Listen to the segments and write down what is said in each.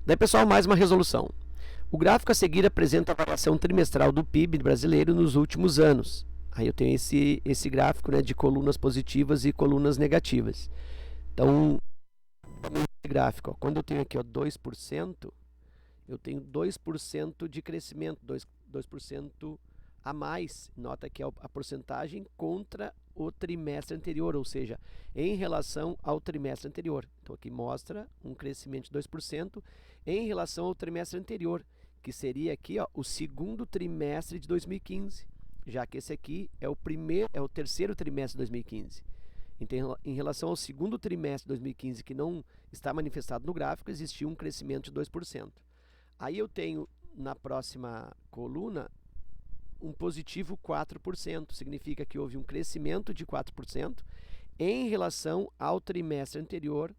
Daí, pessoal, mais uma resolução. O gráfico a seguir apresenta a variação trimestral do PIB brasileiro nos últimos anos. Aí eu tenho esse gráfico, né, de colunas positivas e colunas negativas. Então, esse gráfico, ó, quando eu tenho aqui, ó, 2%, eu tenho 2% de crescimento, 2% a mais. Nota que é a porcentagem contra o trimestre anterior, ou seja, em relação ao trimestre anterior. Então aqui mostra um crescimento de 2% em relação ao trimestre anterior, que seria aqui, ó, o segundo trimestre de 2015, já que esse aqui é o terceiro trimestre de 2015. Então, em relação ao segundo trimestre de 2015, que não está manifestado no gráfico, existiu um crescimento de 2%. Aí eu tenho na próxima coluna um positivo 4%, significa que houve um crescimento de 4% em relação ao trimestre anterior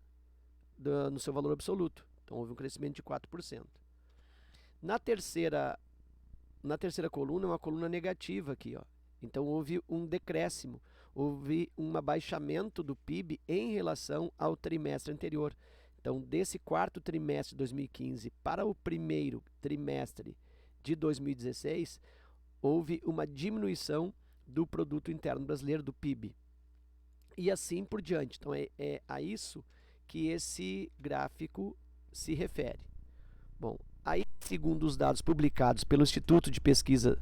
no seu valor absoluto. Então houve um crescimento de 4%. Na terceira coluna é uma coluna negativa aqui, ó. Então houve um decréscimo, houve um abaixamento do PIB em relação ao trimestre anterior. Então, desse quarto trimestre de 2015 para o primeiro trimestre de 2016, houve uma diminuição do Produto Interno Brasileiro, do PIB. E assim por diante. Então, é a isso que esse gráfico se refere. Bom, aí, segundo os dados publicados pelo Instituto de Pesquisa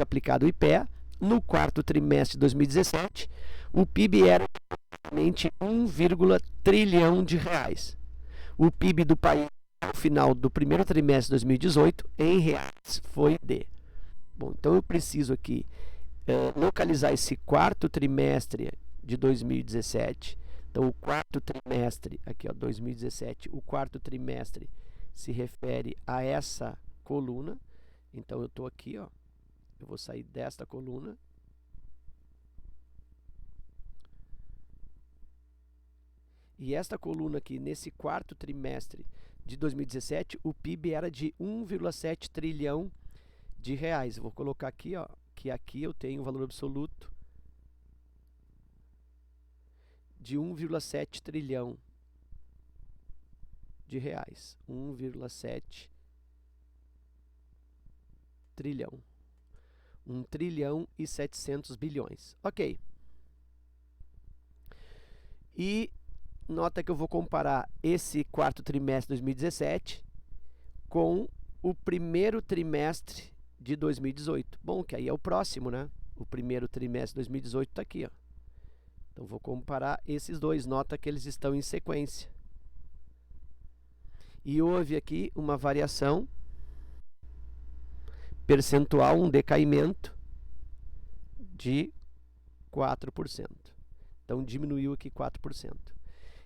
Aplicada, o IPEA, no quarto trimestre de 2017, o PIB era aproximadamente 1,1 trilhão de reais. O PIB do país ao final do primeiro trimestre de 2018 em reais foi de. Bom, então eu preciso aqui localizar esse quarto trimestre de 2017. Então o quarto trimestre, aqui ó, 2017, o quarto trimestre se refere a essa coluna. Então eu estou aqui, ó, eu vou sair desta coluna. E esta coluna aqui, nesse quarto trimestre de 2017, o PIB era de 1,7 trilhão de reais. Eu vou colocar aqui, ó, que aqui eu tenho o valor absoluto de 1,7 trilhão de reais. 1,7 trilhão. 1 trilhão e 700 bilhões. Ok. E nota que eu vou comparar esse quarto trimestre de 2017 com o primeiro trimestre de 2018. Bom, que aí é o próximo, né? O primeiro trimestre de 2018 está aqui, ó. Então, vou comparar esses dois. Nota que eles estão em sequência. E houve aqui uma variação percentual, um decaimento de 4%. Então, diminuiu aqui 4%.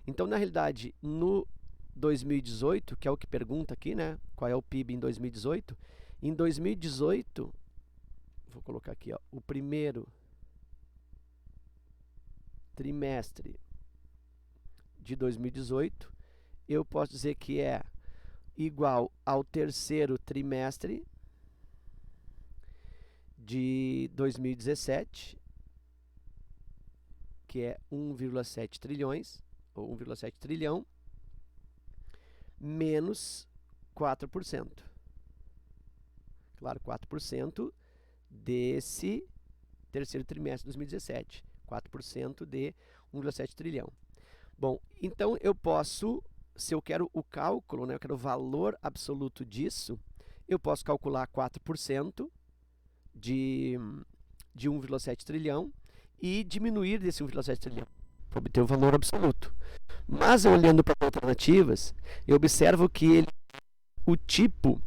Então, na realidade, no 2018, que é o que pergunta aqui, né? Qual é o PIB em 2018? Em 2018, vou colocar aqui, ó, o primeiro trimestre de 2018, eu posso dizer que é igual ao terceiro trimestre de 2017, que é 1,7 trilhões, ou 1,7 trilhão, menos 4%. Claro, 4% desse terceiro trimestre de 2017. 4% de 1,7 trilhão. Bom, então eu posso, se eu quero o cálculo, né, eu quero o valor absoluto disso, eu posso calcular 4% de 1,7 trilhão e diminuir desse 1,7 trilhão para obter o valor absoluto. Mas olhando para as alternativas, eu observo que o tipo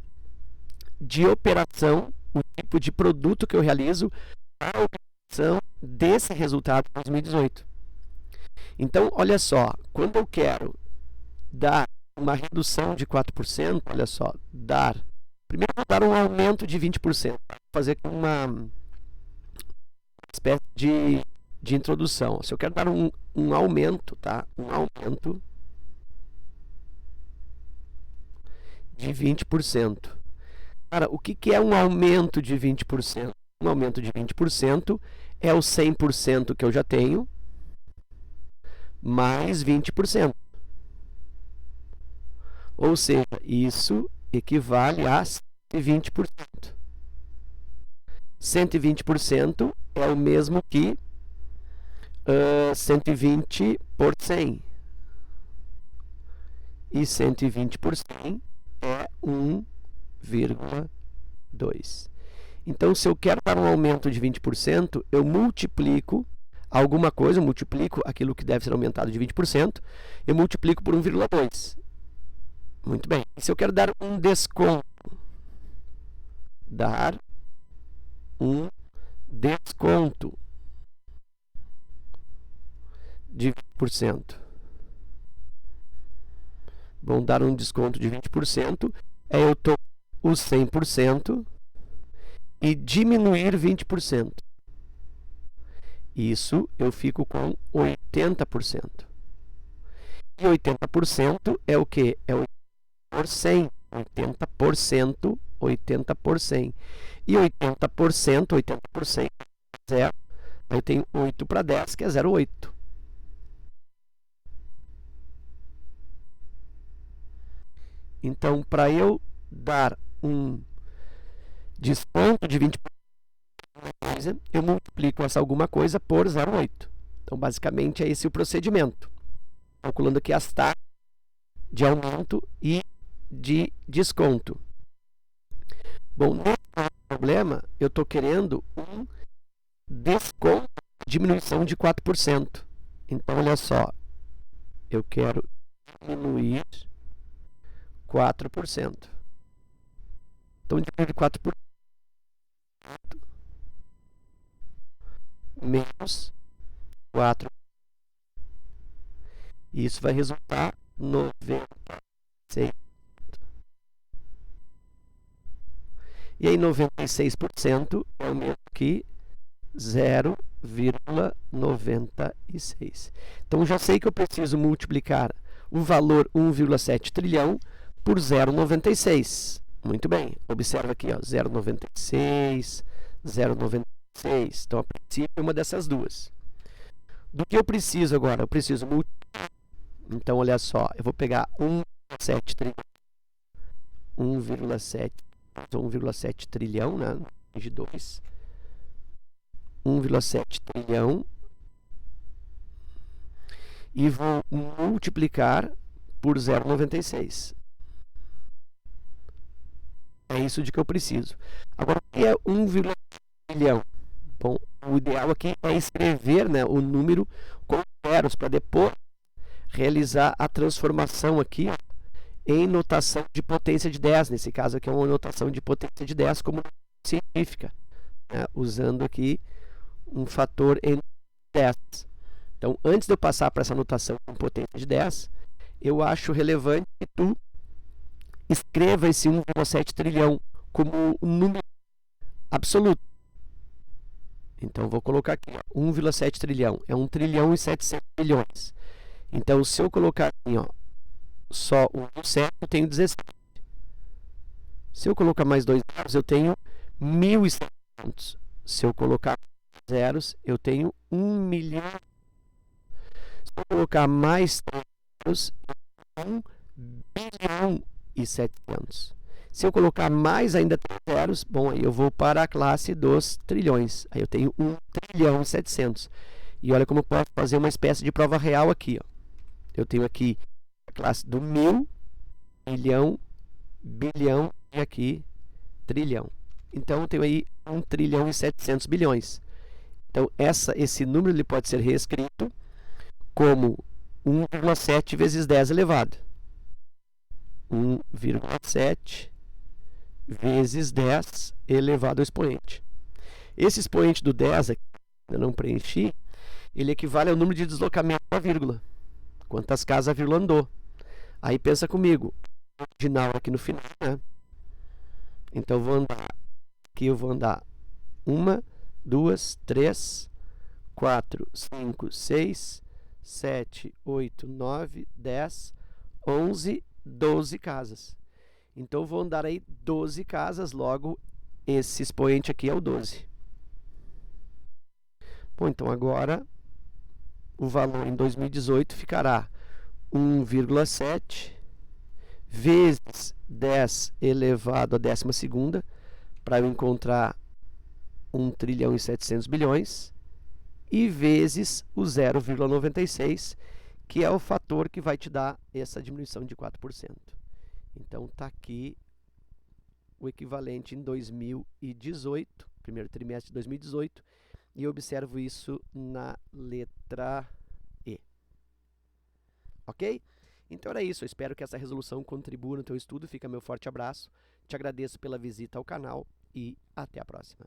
de operação, o tipo de produto que eu realizo para a obtenção desse resultado de 2018. Então, olha só, quando eu quero dar uma redução de 4%, olha só, primeiro vou dar um aumento de 20%, fazer uma espécie de introdução. Se eu quero dar um aumento, tá? Um aumento de 20%. Cara, o que é um aumento de 20%? Um aumento de 20% é o 100% que eu já tenho, mais 20%. Ou seja, isso equivale a 120%. 120% é o mesmo que 120 por 100. E 120 por 100 é 1,2. Então, se eu quero dar um aumento de 20%, eu multiplico alguma coisa, eu multiplico aquilo que deve ser aumentado de 20%, eu multiplico por 1,2. Muito bem. E se eu quero dar um desconto? Dar um desconto de 20%. Vão dar um desconto de 20%, eu estou os 100% e diminuir 20%. Isso eu fico com 80%. E 80% é o quê? É 80 por 100. 80%, 80 por 100. E 80%, 80 por 100 é 0. Aí eu tenho 8 para 10, que é 0,8. Então, para eu dar um desconto de 20%, eu multiplico essa alguma coisa por 0,8. Então, basicamente, é esse o procedimento. Calculando aqui as taxas de aumento e de desconto. Bom, nesse problema, eu estou querendo um desconto, diminuição de 4%. Então, olha só, eu quero diminuir 4%. Então, diminuir 4% menos 4%. Isso vai resultar 96%. E aí 96% é o mesmo que 0,96. Então já sei que eu preciso multiplicar o valor 1,7 trilhão por 0,96. Muito bem, observa aqui, 0,96, 0,96. Então, a princípio, é uma dessas duas. Do que eu preciso agora? Eu preciso multiplicar. Então, olha só, eu vou pegar 1,7 trilhão, 1,7 trilhão, né? De 2. 1,7 trilhão. E vou multiplicar por 0,96. É isso de que eu preciso. Agora, o que é 1,7 trilhão? Bom, o ideal aqui é escrever, né, o número com zeros para depois realizar a transformação aqui em notação de potência de 10. Nesse caso aqui é uma notação de potência de 10 como científica, né, usando aqui um fator entre 10. Então, antes de eu passar para essa notação com potência de 10, eu acho relevante que tu escreva esse 1,7 trilhão como um número absoluto. Então, vou colocar aqui, 1,7 trilhão, é 1 trilhão e 700 bilhões. Então, se eu colocar aqui, só o 7, eu tenho 17. Se eu colocar mais 2 zeros, eu tenho 1.700. Se eu colocar zeros, eu tenho 1 milhão. Se eu colocar mais 3 zeros, eu tenho 1 bilhão e 700. Se eu colocar mais ainda 3 zeros, bom, aí eu vou para a classe dos trilhões. Aí eu tenho 1 trilhão e 700. E olha como eu posso fazer uma espécie de prova real aqui. Eu tenho aqui a classe do 1000, milhão, bilhão e aqui trilhão. Então, eu tenho aí 1 trilhão e 700 bilhões. Então, esse número ele pode ser reescrito como 1,7 vezes 10 elevado. 1,7 vezes 10 elevado ao expoente. Esse expoente do 10 aqui, eu não preenchi, ele equivale ao número de deslocamento da vírgula. Quantas casas a vírgula andou. Aí pensa comigo, o original aqui no final, né? Então, eu vou andar 1, 2, 3, 4, 5, 6, 7, 8, 9, 10, 11, 12 casas. Então, eu vou andar aí 12 casas, logo, esse expoente aqui é o 12. Bom, então agora, o valor em 2018 ficará 1,7 vezes 10 elevado à 12ª, para eu encontrar 1 trilhão e 700 bilhões, e vezes o 0,96, que é o fator que vai te dar essa diminuição de 4%. Então, está aqui o equivalente em 2018, primeiro trimestre de 2018, e eu observo isso na letra E. Ok? Então era isso, eu espero que essa resolução contribua no teu estudo, fica meu forte abraço, te agradeço pela visita ao canal e até a próxima.